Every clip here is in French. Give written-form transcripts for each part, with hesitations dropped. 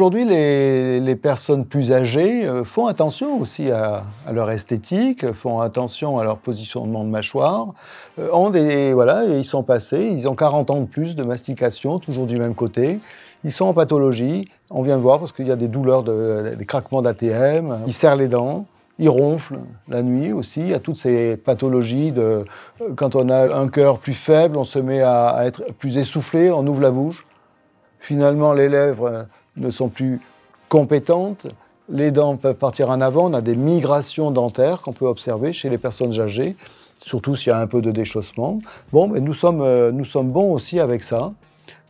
Aujourd'hui, les personnes plus âgées font attention aussi à leur esthétique, font attention à leur positionnement de mâchoire, voilà, et ils sont passés, ils ont 40 ans de plus de mastication, toujours du même côté. Ils sont en pathologie, on vient voir parce qu'il y a des douleurs, des craquements d'ATM, ils serrent les dents. Ils ronflent la nuit aussi, il y a toutes ces pathologies quand on a un cœur plus faible, on se met à être plus essoufflé, on ouvre la bouche. Finalement, les lèvres ne sont plus compétentes, les dents peuvent partir en avant, on a des migrations dentaires qu'on peut observer chez les personnes âgées, surtout s'il y a un peu de déchaussement. Bon, mais nous sommes bons aussi avec ça.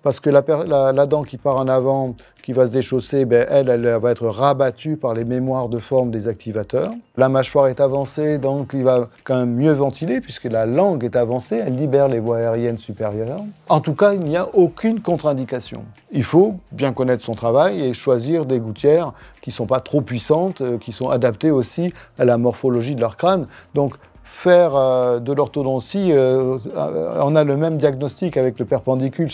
Parce que la dent qui part en avant, qui va se déchausser, elle va être rabattue par les mémoires de forme des activateurs. La mâchoire est avancée, donc il va quand même mieux ventiler, puisque la langue est avancée, elle libère les voies aériennes supérieures. En tout cas, il n'y a aucune contre-indication. Il faut bien connaître son travail et choisir des gouttières qui ne sont pas trop puissantes, qui sont adaptées aussi à la morphologie de leur crâne. Donc, faire de l'orthodontie, on a le même diagnostic avec le perpendicule,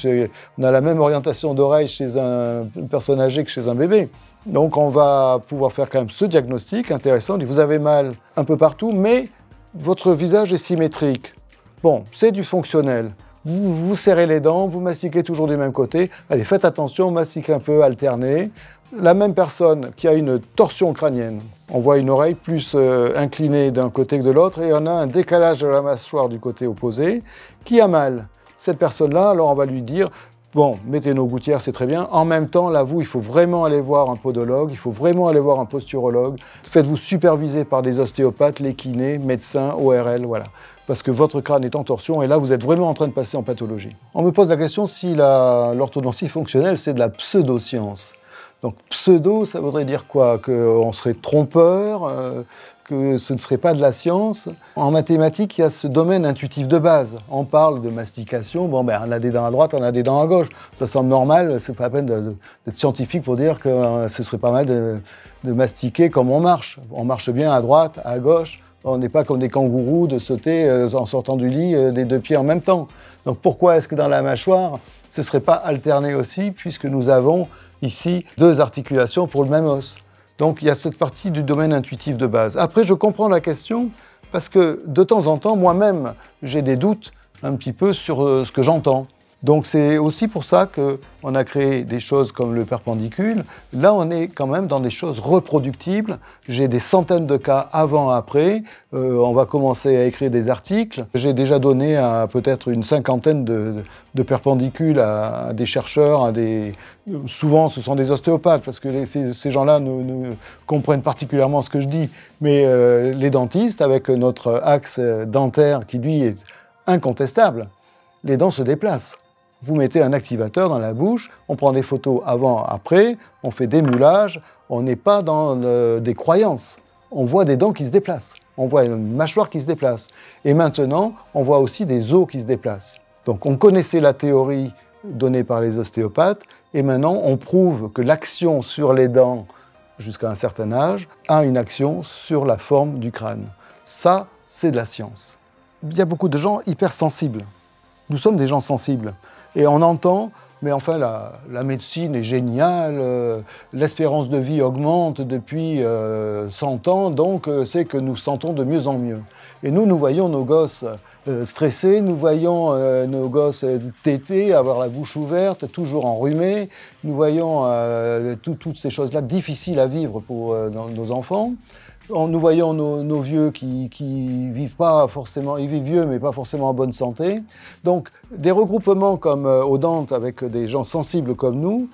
on a la même orientation d'oreille chez une personne âgée que chez un bébé. Donc on va pouvoir faire quand même ce diagnostic intéressant, vous avez mal un peu partout, mais votre visage est symétrique. Bon, c'est du fonctionnel. Vous serrez les dents, vous mastiquez toujours du même côté. Allez, faites attention, mastiquez un peu, alternez. La même personne qui a une torsion crânienne, on voit une oreille plus inclinée d'un côté que de l'autre et on a un décalage de la mâchoire du côté opposé qui a mal. Cette personne-là, alors on va lui dire, bon, mettez nos gouttières, c'est très bien. En même temps, là, il faut vraiment aller voir un podologue, il faut vraiment aller voir un posturologue. Faites-vous superviser par des ostéopathes, les kinés, médecins, ORL, voilà. Parce que votre crâne est en torsion et là, vous êtes vraiment en train de passer en pathologie. On me pose la question si l'orthodontie fonctionnelle, c'est de la pseudoscience. Donc pseudo, ça voudrait dire quoi? Qu'on serait trompeur, que ce ne serait pas de la science. En mathématiques, il y a ce domaine intuitif de base. On parle de mastication, bon, on a des dents à droite, on a des dents à gauche. Ça semble normal, c'est pas la peine d'être scientifique pour dire que ce serait pas mal de mastiquer comme on marche. On marche bien à droite, à gauche. On n'est pas comme des kangourous de sauter en sortant du lit des deux pieds en même temps. Donc pourquoi est-ce que dans la mâchoire, ce ne serait pas alterné aussi, puisque nous avons ici deux articulations pour le même os. Donc il y a cette partie du domaine intuitif de base. Après, je comprends la question, parce que de temps en temps, moi-même, j'ai des doutes un petit peu sur ce que j'entends. Donc c'est aussi pour ça qu'on a créé des choses comme le perpendicule. Là, on est quand même dans des choses reproductibles. J'ai des centaines de cas avant-après. On va commencer à écrire des articles. J'ai déjà donné peut-être une cinquantaine de perpendicules à des chercheurs, souvent ce sont des ostéopathes, parce que ces gens-là ne comprennent particulièrement ce que je dis. Mais les dentistes, avec notre axe dentaire qui, lui, est incontestable, les dents se déplacent. Vous mettez un activateur dans la bouche, on prend des photos avant, après, on fait des moulages, on n'est pas dans des croyances. On voit des dents qui se déplacent, on voit une mâchoire qui se déplace. Et maintenant, on voit aussi des os qui se déplacent. Donc on connaissait la théorie donnée par les ostéopathes, et maintenant on prouve que l'action sur les dents, jusqu'à un certain âge, a une action sur la forme du crâne. Ça, c'est de la science. Il y a beaucoup de gens hypersensibles. Nous sommes des gens sensibles. Et on entend, mais enfin, la médecine est géniale, l'espérance de vie augmente depuis 100 ans, donc c'est que nous sentons de mieux en mieux. Et nous voyons nos gosses stressés, nous voyons nos gosses tétés, avoir la bouche ouverte, toujours enrhumés, nous voyons toutes ces choses-là difficiles à vivre pour nos enfants. Nous voyons nos vieux qui vivent pas forcément, ils vivent vieux mais pas forcément en bonne santé. Donc des regroupements comme Audente avec des gens sensibles comme nous,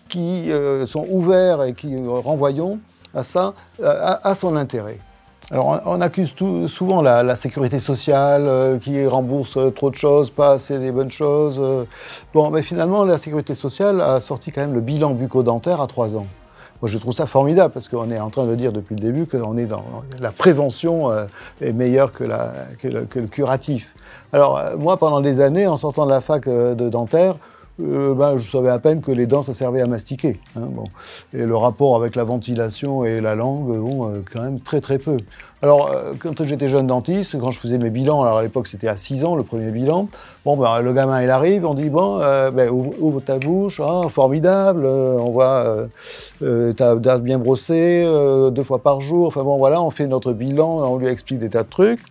qui sont ouverts et qui renvoyons à ça, à son intérêt. Alors on accuse souvent la sécurité sociale qui rembourse trop de choses, pas assez des bonnes choses. Bon, mais finalement la sécurité sociale a sorti quand même le bilan bucco-dentaire à 3 ans. Moi, je trouve ça formidable parce qu'on est en train de dire depuis le début qu'on est dans la prévention est meilleure que le curatif. Alors, moi, pendant des années, en sortant de la fac de dentaire, je savais à peine que les dents, ça servait à mastiquer. Hein, bon. Et le rapport avec la ventilation et la langue, quand même très très peu. Alors, quand j'étais jeune dentiste, quand je faisais mes bilans, alors à l'époque c'était à 6 ans le premier bilan, le gamin il arrive, on dit ouvre ta bouche, formidable, on voit, t'as bien brossé 2 fois par jour, enfin bon voilà, on fait notre bilan, on lui explique des tas de trucs.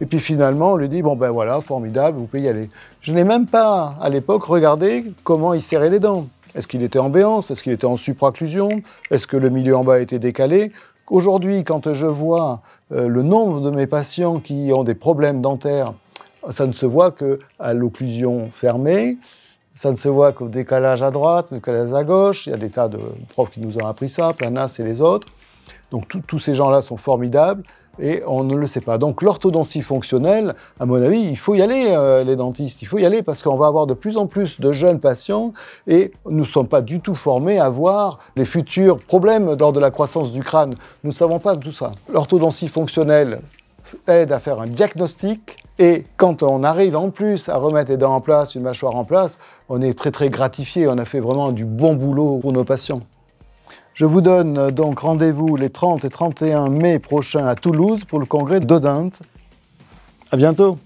Et puis finalement, on lui dit, voilà, formidable, vous pouvez y aller. Je n'ai même pas, à l'époque, regardé comment il serrait les dents. Est-ce qu'il était en béance? Est-ce qu'il était en supraocclusion? Est-ce que le milieu en bas était décalé? Aujourd'hui, quand je vois le nombre de mes patients qui ont des problèmes dentaires, ça ne se voit qu'à l'occlusion fermée, ça ne se voit qu'au décalage à droite, au décalage à gauche. Il y a des tas de profs qui nous ont appris ça, Planas et les autres. Donc tous ces gens-là sont formidables et on ne le sait pas. Donc l'orthodontie fonctionnelle, à mon avis, il faut y aller, les dentistes, il faut y aller parce qu'on va avoir de plus en plus de jeunes patients et nous ne sommes pas du tout formés à voir les futurs problèmes lors de la croissance du crâne. Nous ne savons pas tout ça. L'orthodontie fonctionnelle aide à faire un diagnostic et quand on arrive en plus à remettre les dents en place, une mâchoire en place, on est très très gratifié, on a fait vraiment du bon boulot pour nos patients. Je vous donne donc rendez-vous les 30 et 31 mai prochains à Toulouse pour le congrès d'Odinte. À bientôt.